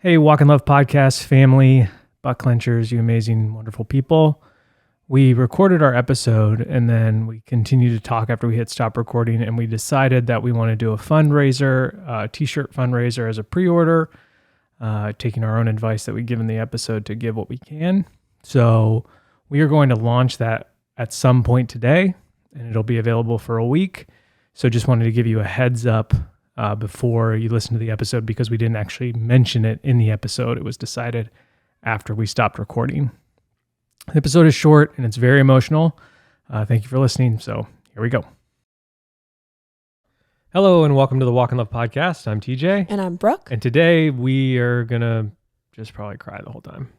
Hey, Walk in Love podcast family, butt clenchers, you amazing, wonderful people. We recorded our episode and then we continued to talk after we hit stop recording, and we decided that we want to do a fundraiser, a t-shirt fundraiser as a pre-order, taking our own advice that we give in the episode to give what we can. So we are going to launch that at some point today, and it'll be available for a week. So just wanted to give you a heads up before you listen to the episode, because we didn't actually mention it in the episode. It was decided after we stopped recording. The episode is short and it's very emotional. Thank you for listening. So here we go. Hello and welcome to the Walk in Love podcast. I'm TJ. And I'm Brooke. And today we are going to just probably cry the whole time.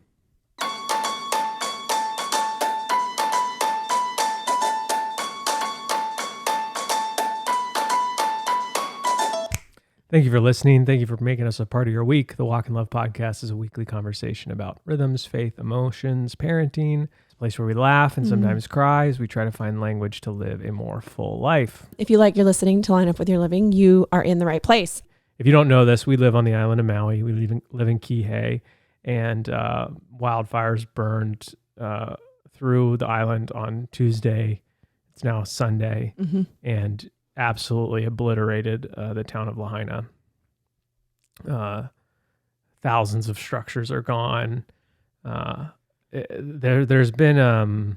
Thank you for listening. Thank you for making us a part of your week. The Walk in Love podcast is a weekly conversation about rhythms, faith, emotions, parenting. It's a place where we laugh and sometimes cry as we try to find language to live a more full life. If you like your listening to line up with your living, you are in the right place. If you don't know this, we live on the island of Maui. We live in Kihei, and wildfires burned through the island on Tuesday. It's now Sunday, and absolutely obliterated the town of Lahaina. Thousands of structures are gone. There's been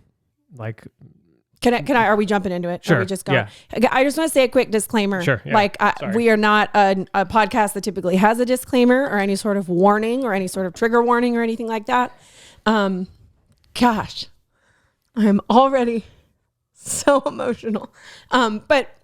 Can I? Are we jumping into it? Sure. Are we just going? Yeah. I just want to say a quick disclaimer. Sure. Yeah. We are not a podcast that typically has a disclaimer or any sort of warning or any sort of trigger warning or anything like that. Gosh, I'm already so emotional. But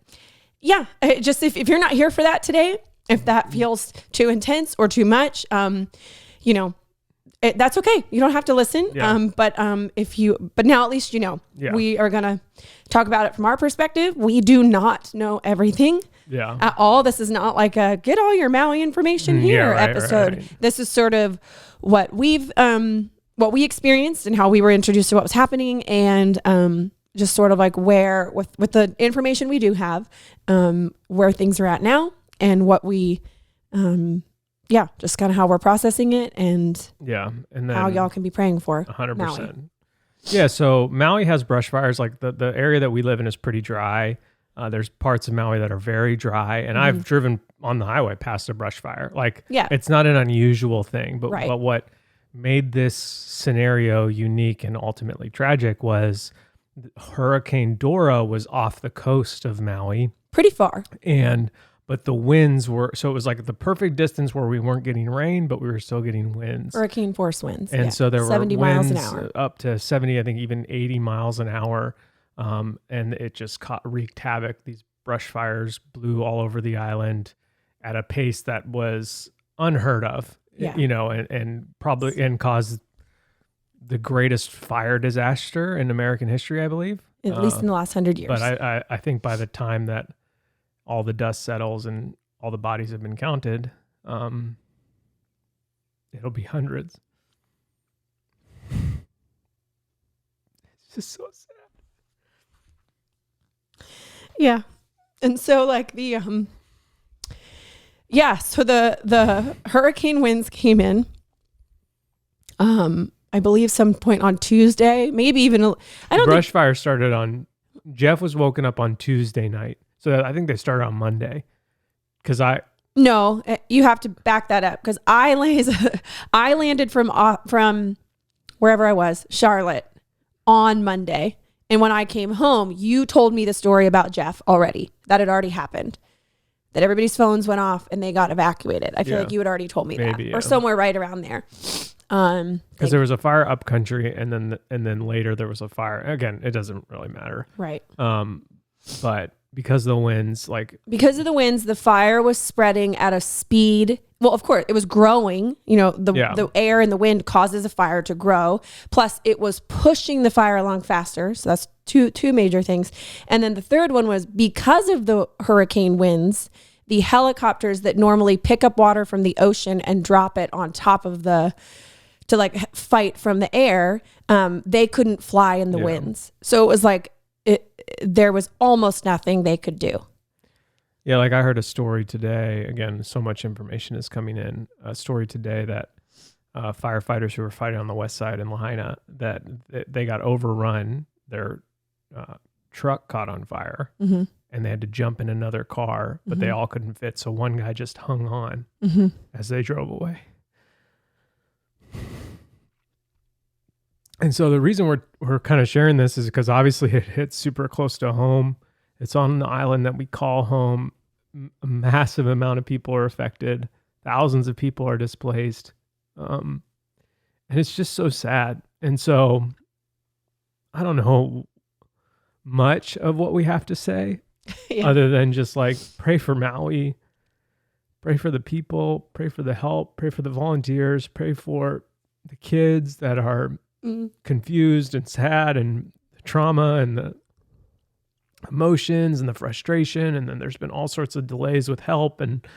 yeah, just if you're not here for that today, if that feels too intense or too much, that's okay. You don't have to listen. Yeah. But now at least you know. Yeah. We are gonna talk about it from our perspective. We do not know everything. Yeah. At all. This is not like a get all your Maui information here episode. Right. This is sort of what we experienced and how we were introduced to what was happening, and just sort of like where with the information we do have, where things are at now and what we, just kind of how we're processing it and then how y'all can be praying for 100%. Maui. Yeah. So Maui has brush fires. Like the area that we live in is pretty dry. There's parts of Maui that are very dry, and I've driven on the highway past a brush fire. It's not an unusual thing, but what made this scenario unique and ultimately tragic was Hurricane Dora was off the coast of Maui. Pretty far. But the winds were, so it was like the perfect distance where we weren't getting rain, but we were still getting winds. Hurricane force winds. And so there were 70 winds miles an hour. up to 70, I think even 80 miles an hour. And it just wreaked havoc. These brush fires blew all over the island at a pace that was unheard of, and caused the greatest fire disaster in American history, I believe. At least in the last 100 years. But I think by the time that all the dust settles and all the bodies have been counted, it'll be hundreds. It's just so sad. Yeah. And so so the hurricane winds came in, I believe some point on Tuesday, maybe even, Brush fire started Jeff was woken up on Tuesday night. So I think they started on Monday. No, you have to back that up, because I landed from wherever I was, Charlotte, on Monday. And when I came home, you told me the story about Jeff already. That had already happened. That everybody's phones went off and they got evacuated. I feel like you had already told me that. Or somewhere right around there. Because there was a fire up country, and then later there was a fire. Again, it doesn't really matter. Right. But because of the winds, the fire was spreading at a speed. Well, of course, it was growing. The air and the wind causes a fire to grow. Plus, it was pushing the fire along faster. So that's two major things. And then the third one was because of the hurricane winds, the helicopters that normally pick up water from the ocean and drop it on top of to fight from the air, they couldn't fly in the winds. So it was there was almost nothing they could do. Yeah, like I heard a story today. Again, so much information is coming in. A story today that firefighters who were fighting on the west side in Lahaina, that they got overrun. Their truck caught on fire, and they had to jump in another car, but they all couldn't fit. So one guy just hung on as they drove away. And so the reason we're kind of sharing this is because obviously it hits super close to home. It's on the island that we call home. A massive amount of people are affected. Thousands of people are displaced. And it's just so sad. And so I don't know much of what we have to say other than just like pray for Maui, pray for the people, pray for the help, pray for the volunteers, pray for the kids that are confused and sad, and the trauma and the emotions and the frustration. And then there's been all sorts of delays with help and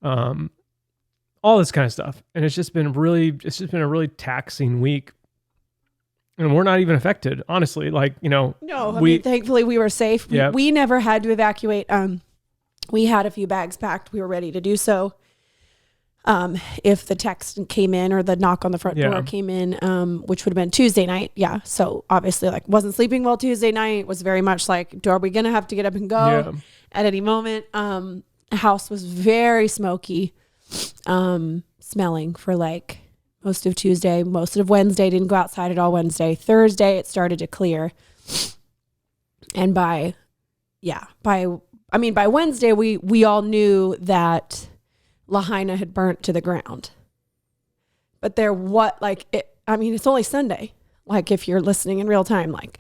all this kind of stuff. And it's just been a really taxing week. And we're not even affected, honestly. Like, no, I mean, thankfully we were safe. Yeah. We never had to evacuate. We had a few bags packed. We were ready to do so. If the text came in or the knock on the front door came in, which would have been Tuesday night. Yeah. So obviously like wasn't sleeping well Tuesday night, was very much like, are we going to have to get up and go at any moment? The house was very smoky, smelling for like most of Tuesday, most of Wednesday. Didn't go outside at all Wednesday. Thursday, it started to clear. And by Wednesday, we all knew that Lahaina had burnt to the ground. But it's only Sunday. Like if you're listening in real time, like,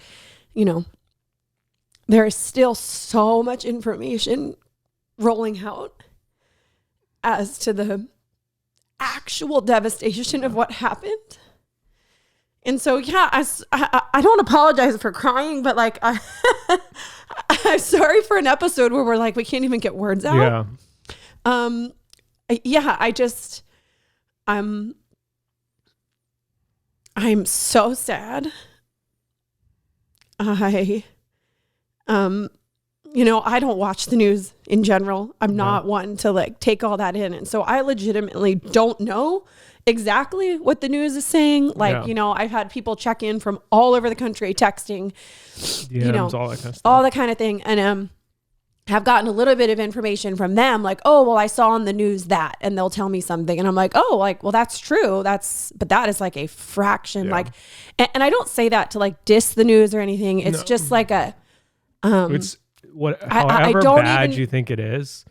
there is still so much information rolling out as to the actual devastation of what happened. And so, I don't apologize for crying, but like, I'm sorry for an episode where we're like, we can't even get words out. I'm so sad. I don't watch the news in general. I'm not one to like take all that in. And so I legitimately don't know exactly what the news is saying. Like, I've had people check in from all over the country texting, all that kind of stuff. All that kind of thing. And, have gotten a little bit of information from them, like, oh, well, I saw on the news that, and they'll tell me something. And I'm like, oh, like, well, that's true. But that is like a fraction. Like, and I don't say that to like diss the news or anything. It's just like it's however bad you think it is,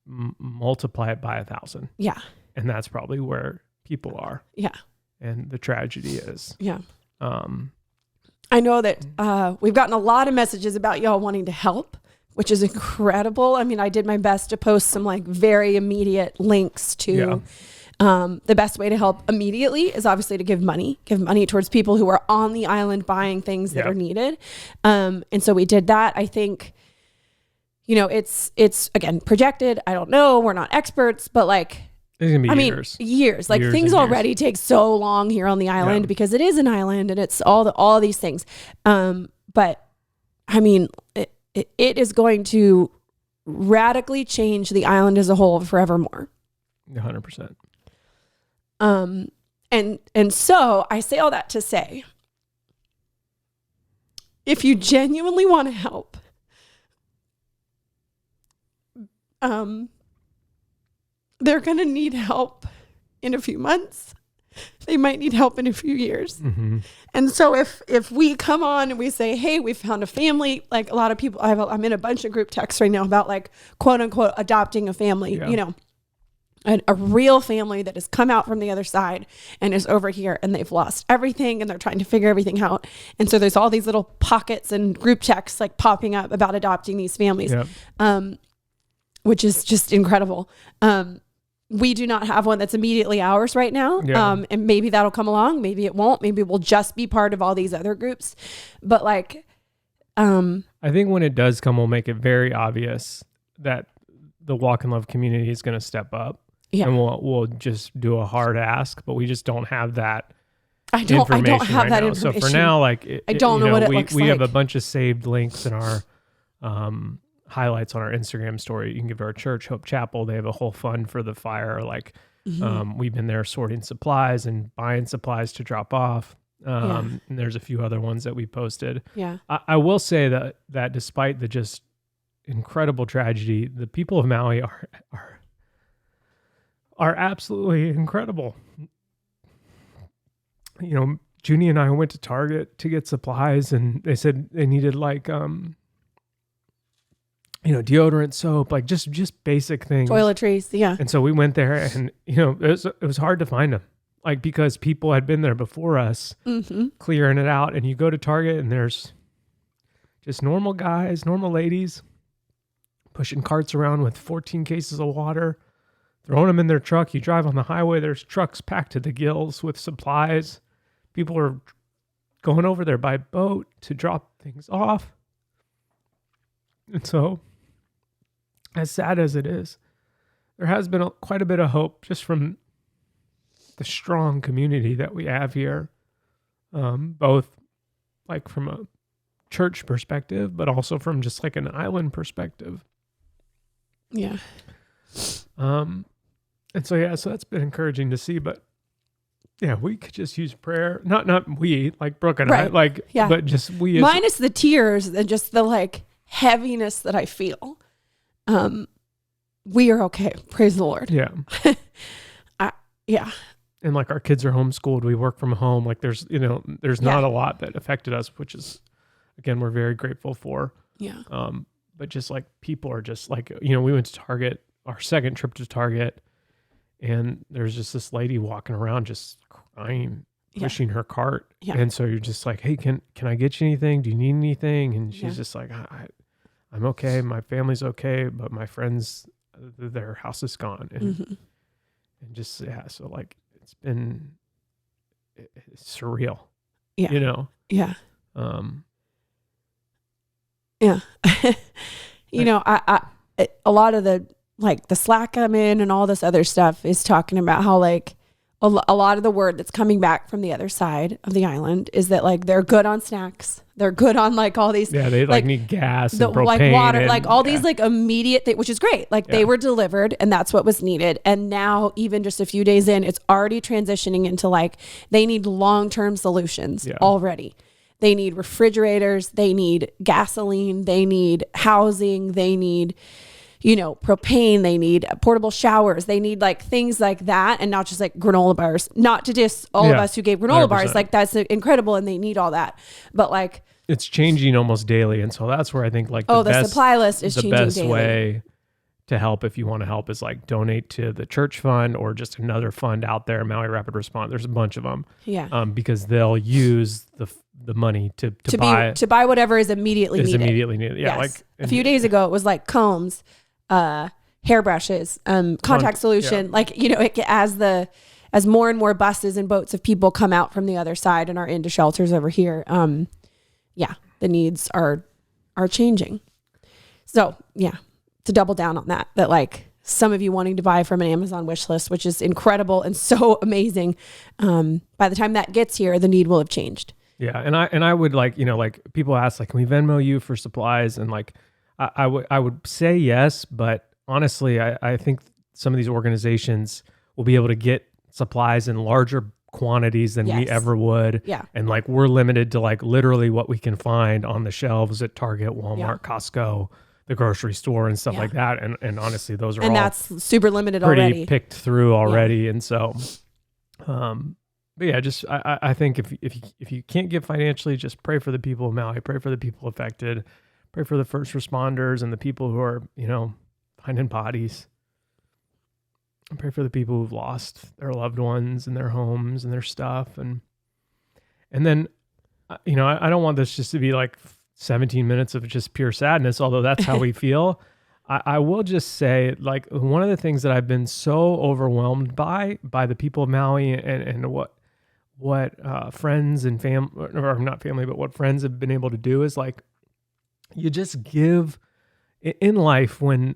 multiply it by 1,000. Yeah. And that's probably where people are. Yeah. And the tragedy is. Yeah. I know that we've gotten a lot of messages about y'all wanting to help, which is incredible. I mean, I did my best to post some like very immediate links to the best way to help immediately is obviously to give money towards people who are on the island buying things that are needed. And so we did that. I think, it's again, projected. I don't know. We're not experts, but like, it's gonna be years. Like things already take so long here on the island because it is an island and it's all these things. But I mean, it is going to radically change the island as a whole forevermore. 100%. And so I say all that to say, if you genuinely want to help, they're going to need help in a few months. They might need help in a few years. Mm-hmm. And so if we come on and we say, hey, we found a family, like a lot of people, I'm in a bunch of group texts right now about like, quote unquote, adopting a family, a real family that has come out from the other side and is over here and they've lost everything and they're trying to figure everything out. And so there's all these little pockets and group texts like popping up about adopting these families, which is just incredible. We do not have one that's immediately ours right now. And maybe that'll come along. Maybe it won't. Maybe we'll just be part of all these other groups. But like, I think when it does come, we'll make it very obvious that the Walk in Love community is going to step up. Yeah. And we'll just do a hard ask, but we just don't have that information right now. So for now, like, I don't know what it looks like. We have a bunch of saved links in our highlights on our Instagram story. You can give to our church, Hope Chapel. They have a whole fund for the fire. Like we've been there sorting supplies and buying supplies to drop off. And there's a few other ones that we posted. Yeah. I will say that despite the just incredible tragedy, the people of Maui are absolutely incredible. You know, Junie and I went to Target to get supplies, and they said they needed like, deodorant, soap, like just basic things. Toiletries, yeah. And so we went there, and it was hard to find them, like because people had been there before us, clearing it out. And you go to Target, and there's just normal guys, normal ladies, pushing carts around with 14 cases of water, throwing them in their truck. You drive on the highway, there's trucks packed to the gills with supplies. People are going over there by boat to drop things off. And so, as sad as it is, there has been quite a bit of hope just from the strong community that we have here, both like from a church perspective, but also from just like an island perspective. Yeah. And so that's been encouraging to see, but yeah, we could just use prayer. Not we, like Brooke and I, like, but just we. Minus the tears and just the like heaviness that I feel. We are okay. Praise the Lord. Yeah. Yeah. And like our kids are homeschooled. We work from home. Like there's not a lot that affected us, which is, again, we're very grateful for. Yeah. But just like people are just like, we went to Target, our second trip to Target, and there's just this lady walking around just crying, pushing her cart. Yeah. And so you're just like, hey, can I get you anything? Do you need anything? And she's just like, I'm okay. My family's okay, but my friends, their house is gone. And just, so like it's been it's surreal. Yeah. Yeah. Yeah. I a lot of the like the Slack I'm in and all this other stuff is talking about how like a lot of the word that's coming back from the other side of the island is that like they're good on snacks. They're good on like all these. Yeah, they like need gas and propane. Like water, and, like all these like immediate things, which is great. Like they were delivered and that's what was needed. And now even just a few days in, it's already transitioning into like they need long-term solutions already. They need refrigerators. They need gasoline. They need housing. They need, propane. They need portable showers. They need like things like that, and not just like granola bars. Not to diss all of us who gave granola 100%. Bars. Like that's incredible, and they need all that. But like it's changing almost daily, and so that's where I think like the supply list is changing daily. The best way to help, if you want to help, is like donate to the church fund or just another fund out there, Maui Rapid Response. There's a bunch of them. Yeah. Because they'll use the money to buy whatever is immediately needed. Immediately needed. Yeah. Yes. Like a few days ago, it was like combs, hairbrushes, contact solution. Yeah. Like, as more and more buses and boats of people come out from the other side and are into shelters over here. The needs are changing. So yeah. To double down on that like some of you wanting to buy from an Amazon wish list, which is incredible and so amazing. By the time that gets here, the need will have changed. Yeah. And I would like, like people ask, like, can we Venmo you for supplies? And like, I would say yes, but honestly, I think some of these organizations will be able to get supplies in larger quantities than we ever would. Yeah. And like, we're limited to like literally what we can find on the shelves at Target, Walmart, Costco, the grocery store and stuff like that. And honestly, those are all that's super limited pretty already. Picked through already. Yeah. And so, but yeah, just, I think if you can't give financially, just pray for the people of Maui, pray for the people affected, pray for the first responders and the people who are, finding bodies, and pray for the people who've lost their loved ones and their homes and their stuff. And then, I don't want this just to be like 17 minutes of just pure sadness, although that's how we feel. I will just say, like, one of the things that I've been so overwhelmed by the people of Maui and what friends and family, or not family, but what friends have been able to do is like, you just give in life when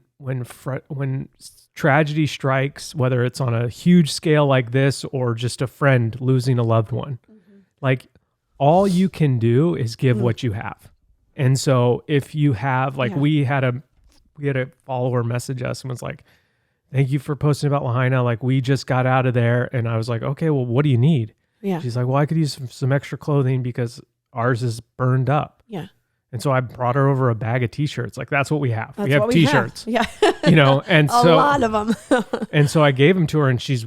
tragedy strikes, whether it's on a huge scale like this or just a friend losing a loved one, like all you can do is give what you have. And so if you have, like we had a we had a follower message us and was like, thank you for posting about Lahaina. Like, we just got out of there. And I was like, okay, well, what do you need? Yeah. She's like, well, I could use some extra clothing because ours is burned up. Yeah. And so I brought her over a bag of t-shirts. Like, that's what we have. That's we have t-shirts. Yeah. And a lot of them. And so I gave them to her, and she's,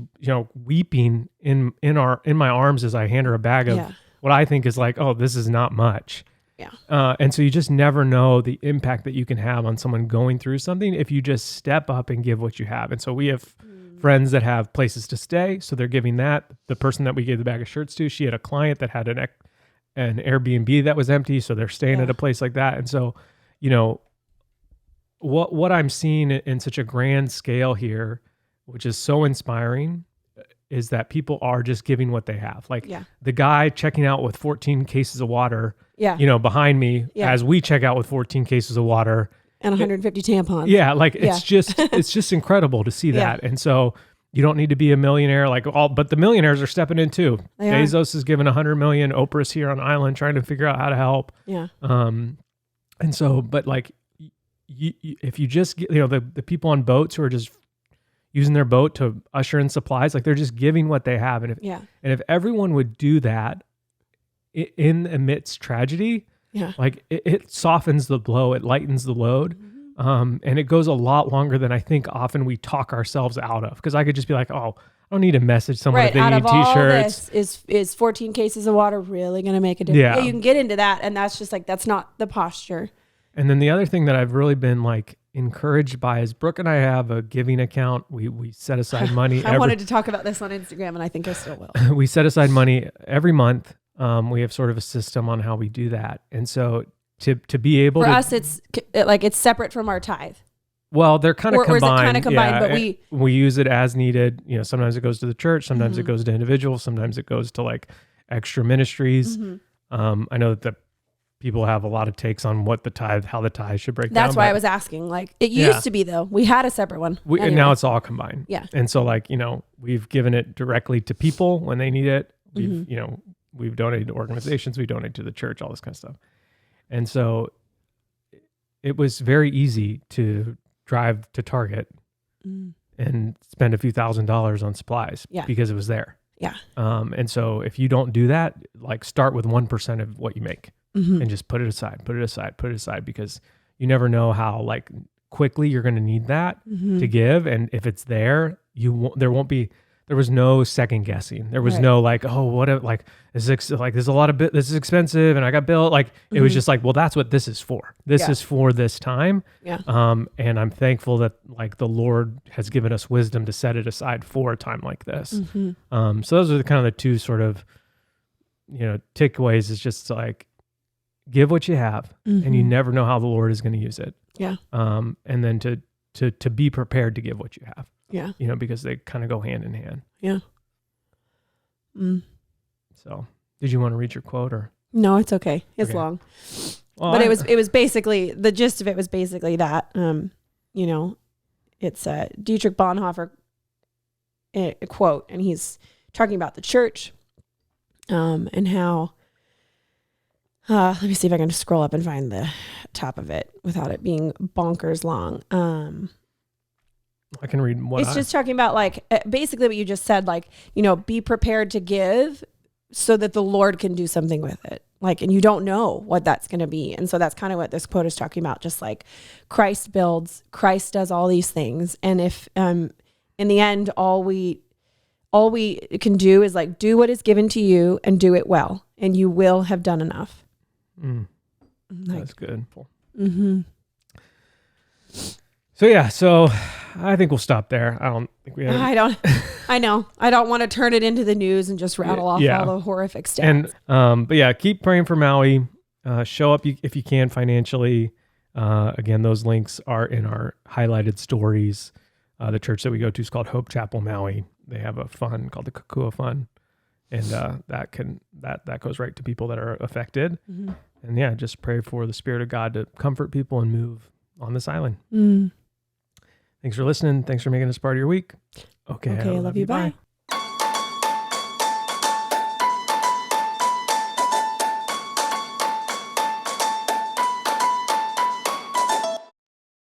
weeping in my arms as I hand her a bag of what I think is like, oh, this is not much. Yeah. And so you just never know the impact that you can have on someone going through something if you just step up and give what you have. And so we have friends that have places to stay. So they're giving that. The person that we gave the bag of shirts to, she had a client that had an Airbnb that was empty. So they're staying at a place like that. And so, what I'm seeing in such a grand scale here, which is so inspiring, is that people are just giving what they have. Like the guy checking out with 14 cases of water, behind me as we check out with 14 cases of water and 150 tampons. Yeah. Like it's just incredible to see that. And so you don't need to be a millionaire but the millionaires are stepping in too. Bezos is giving 100 million. Oprah's here on island trying to figure out how to help. Yeah. And so, but like, if you just get, the people on boats who are just using their boat to usher in supplies, like they're just giving what they have. And if everyone would do that in amidst tragedy, like it softens the blow, it lightens the load. And it goes a lot longer than I think often we talk ourselves out of. Because I could just be like, oh, I don't need to message someone if they need t-shirts. Is 14 cases of water really going to make a difference? Yeah, you can get into that. And that's just like, that's not the posture. And then the other thing that I've really been like encouraged by is Brooke and I have a giving account. We set aside money. I wanted to talk about this on Instagram, and I think I still will. We set aside money every month. We have sort of a system on how we do that. And so to be able for us, it's separate from our tithe. Well, they're kind of combined. Or is it kind of combined, but we use it as needed. Sometimes it goes to the church, sometimes it goes to individuals, sometimes it goes to like extra ministries. I know that the people have a lot of takes on how the tithe should break down. That's why I was asking. Like it used to be though. We had a separate one. And now it's all combined. Yeah. And so like, we've given it directly to people when they need it. We've donated to organizations, we donate to the church, all this kind of stuff. And so it was very easy to drive to Target and spend a few $1,000s on supplies because it was there. Yeah. And so if you don't do that, like start with 1% of what you make. And just put it aside, because you never know how like quickly you're going to need that to give. And if it's there, there was no second guessing. There was no like, oh, what, like, this is expensive and I got billed. Like, it was just like, well, that's what this is for. This is for this time. Yeah. And I'm thankful that like the Lord has given us wisdom to set it aside for a time like this. So those are the kind of the two sort of, takeaways is just like, give what you have and you never know how the Lord is going to use it. Yeah. And then to be prepared to give what you have. Yeah. Because they kind of go hand in hand. Yeah. So did you want to read your quote or? No, it's okay. It's long, but it was basically, the gist of it was basically that, it's a Dietrich Bonhoeffer quote, and he's talking about the church, and how, let me see if I can just scroll up and find the top of it without it being bonkers long. I can read what it's just talking about like basically what you just said, like, be prepared to give so that the Lord can do something with it. Like, and you don't know what that's going to be. And so that's kind of what this quote is talking about. Just like Christ builds, Christ does all these things. And if, in the end, all we can do is like, do what is given to you and do it well. And you will have done enough. That's good. Mm-hmm. So I think we'll stop there. I don't think we have. I know. I don't want to turn it into the news and just rattle off all the horrific stats. And, but keep praying for Maui. Show up if you can financially. Again, those links are in our highlighted stories. The church that we go to is called Hope Chapel Maui. They have a fund called the Kukua Fund. And that goes right to people that are affected. And just pray for the Spirit of God to comfort people and move on this island. Thanks for listening. Thanks for making us part of your week. Okay. I love you. Bye.